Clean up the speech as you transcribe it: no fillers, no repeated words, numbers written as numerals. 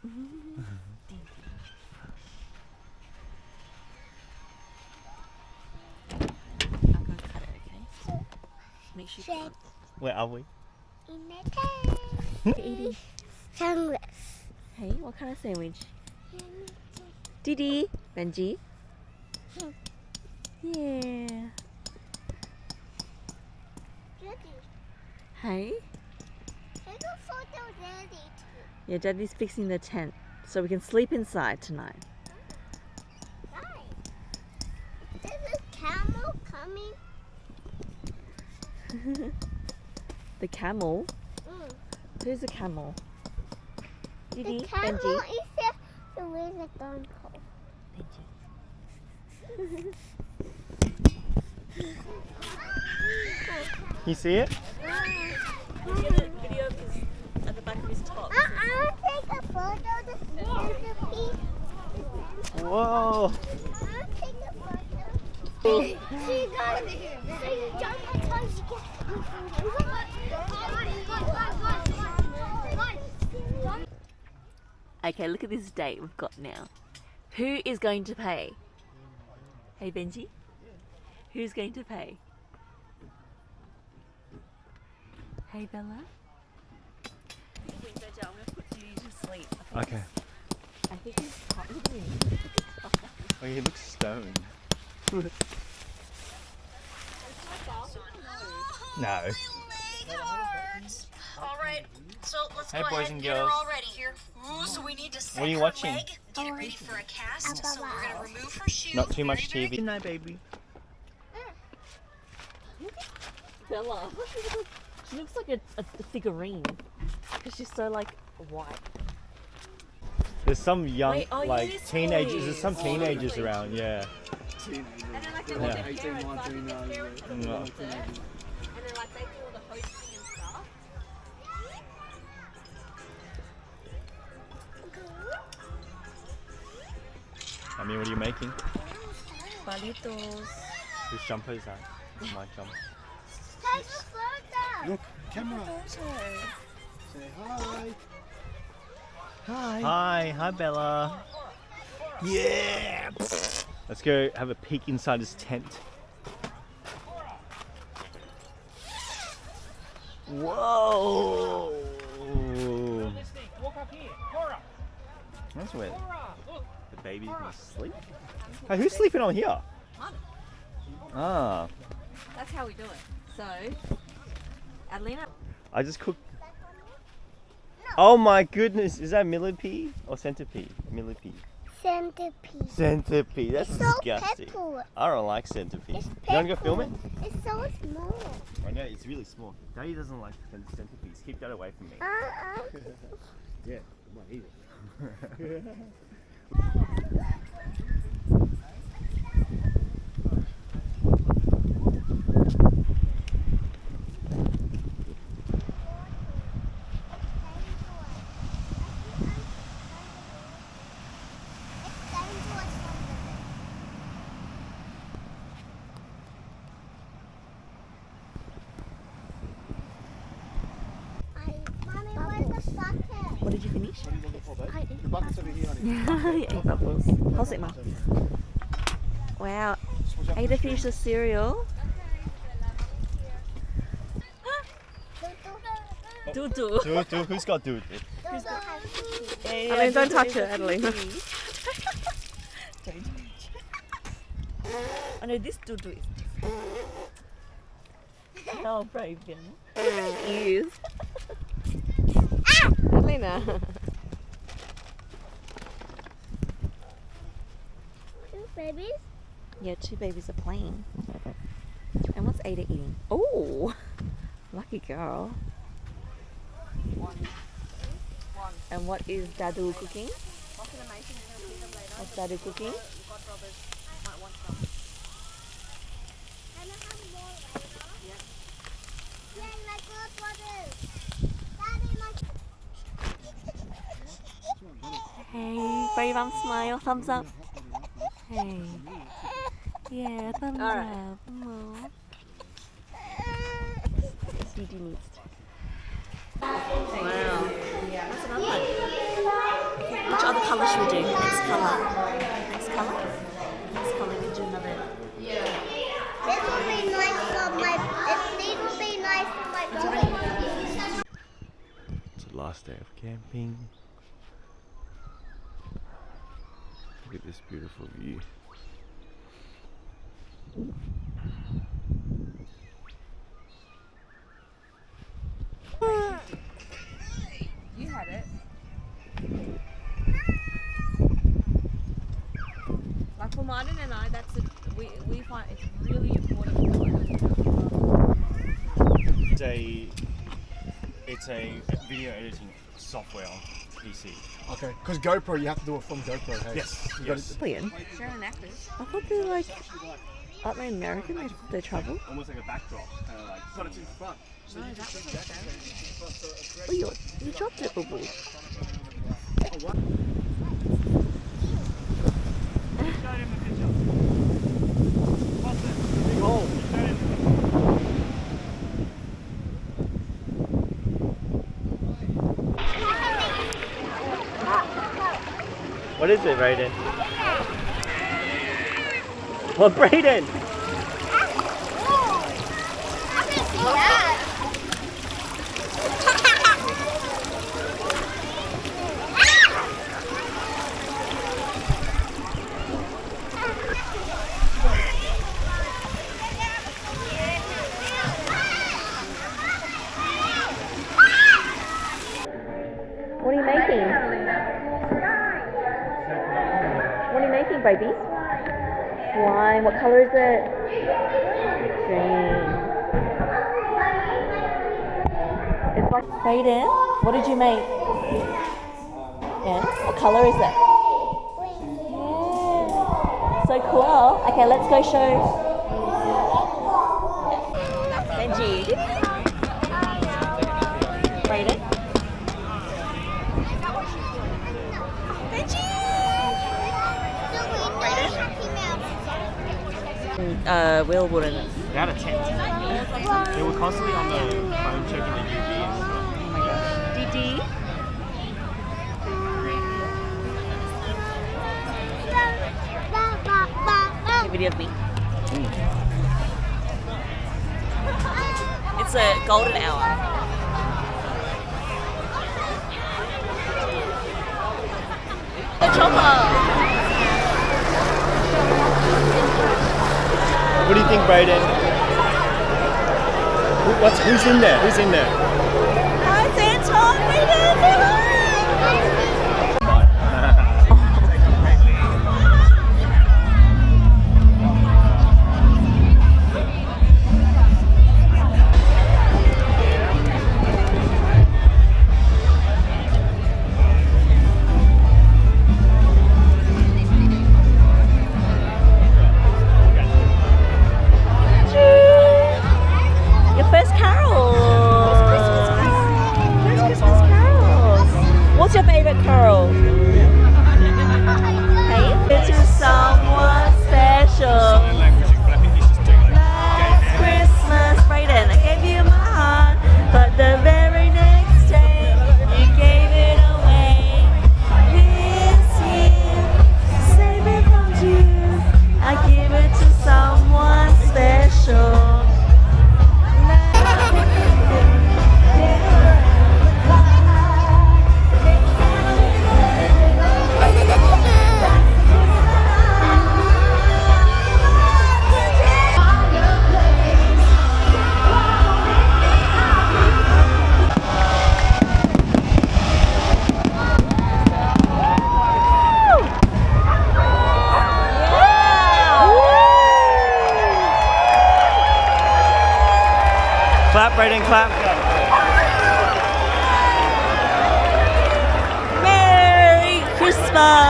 I'll go cut it, okay? Make sure you cut it. Where are we? In the tent. What are you eating? Sandwich. Hey, what kind of sandwich? Didi, Benji. Yeah. Hey? Take a photo, Daddy. Yeah, Daddy's fixing the tent so we can sleep inside tonight. There's a camel coming. The camel? Mm. Who's the camel? Didi, The camel Benji. is there. So where's the gun pole? Benji. You see it? Video of his, at the back of his top. I want to take a photo of the centipede. Whoa! I want to take a photo. She got it. So you jump until she gets. Okay, look at this date we've got now. Who is going to pay? Hey Benji? Who's going to pay? Hey Bella? I'm going to put you to sleep. Okay. I think he's hot. Look at him. Oh, he looks stoned. No. All right, so let's Hey, go boys ahead and and get her girls. all ready here. Ooh, so we need to set What are you her watching? leg, get it ready for a cast. So we're gonna remove her shoe. Not too much very, TV. Good night, baby. Bella. She looks like a figurine. Because she's so like white. There's some young, Wait, oh, yeah, like there's teenagers. toys. There's some teenagers Lovely. around. Yeah. And then like they Yeah. want their parents, like the parents come No. over there, and then like they do all the hosting and stuff. I mean, what are you making? Palitos. Whose jumper is that? My jumper. Take a photo. Look, camera. Say hi. Hi, hi, Bella. Yeah. Let's go have a peek inside his tent. Whoa. That's where the baby can sleep. Hey, who's sleeping on here? Ah, That's how we do it. So, Adelina. I just cooked. Oh my goodness, is that millipede or centipede? Millipede. Centipede. Centipede, that's It's so disgusting. pepper. I don't like centipede. It's You want to go film it? It's so small. I know, it's really small. Daddy doesn't like centipedes. Keep that away from me. Yeah, come on, eat it. What did you finish? What are you looking for, babe? The bucket's over here, honey. You ate bubbles. How's it, Ma? Wow. Ada finished the cereal. Doo-doo. Dude, who's got dude? Adeline, don't touch it, Adeline. I know this doo-doo is different. How brave, Ears. Adelina. Two babies. Yeah, two babies are playing. And what's Ada eating? Oh, lucky girl. And what is Dadu cooking? What's Dadu cooking? Can I have more right now? Yeah. Then my godfather. Daddy, my. Hey, brave mum smile, thumbs up. Hey. Yeah, thumbs up. Aww. Didi needs to. Wow. That's another one. other colour should we do? Next colour. Next colour? Next colour, we do another. This will be nice for my. These will be nice for my brother. It's the last day of camping. Look at this beautiful view. You had it. Like for Martin and I, we find it's really important. It's a video editing software on PC. Okay, because GoPro, you have to do it from GoPro. Hey? Yes. You Yes. Brilliant. They're an actors. I thought they were like, aren't they American? They travel? Almost like a backdrop. Kind of like. But it's in front. No, that was Oh, you dropped it, boo boo. Big hole. What is it, Brayden? Oh, Brayden! What are you making? What are you making, baby? Slime. What colour is it? Green. It's like Brayden. What did you make? Yeah. What colour is it? Yeah. So cool. Okay, let's go show. Benji. Brayden. Will wouldn't. They had a tent. They were constantly on the phone checking the UV and stuff. Oh my gosh. Didi. Take a video of me. It's a golden hour. The chopper. What do you think, Brayden? Who's in there? Who's in there? Hi, Santa. Brayden, say hi. Your first carol. First Christmas carols. What's your favourite carol? Hey? To someone special. Last Christmas, Brayden, I gave you my heart, but the very next day you gave it away. This year, save it from you. I give it to someone special. Clap, Brayden, clap. Merry Christmas!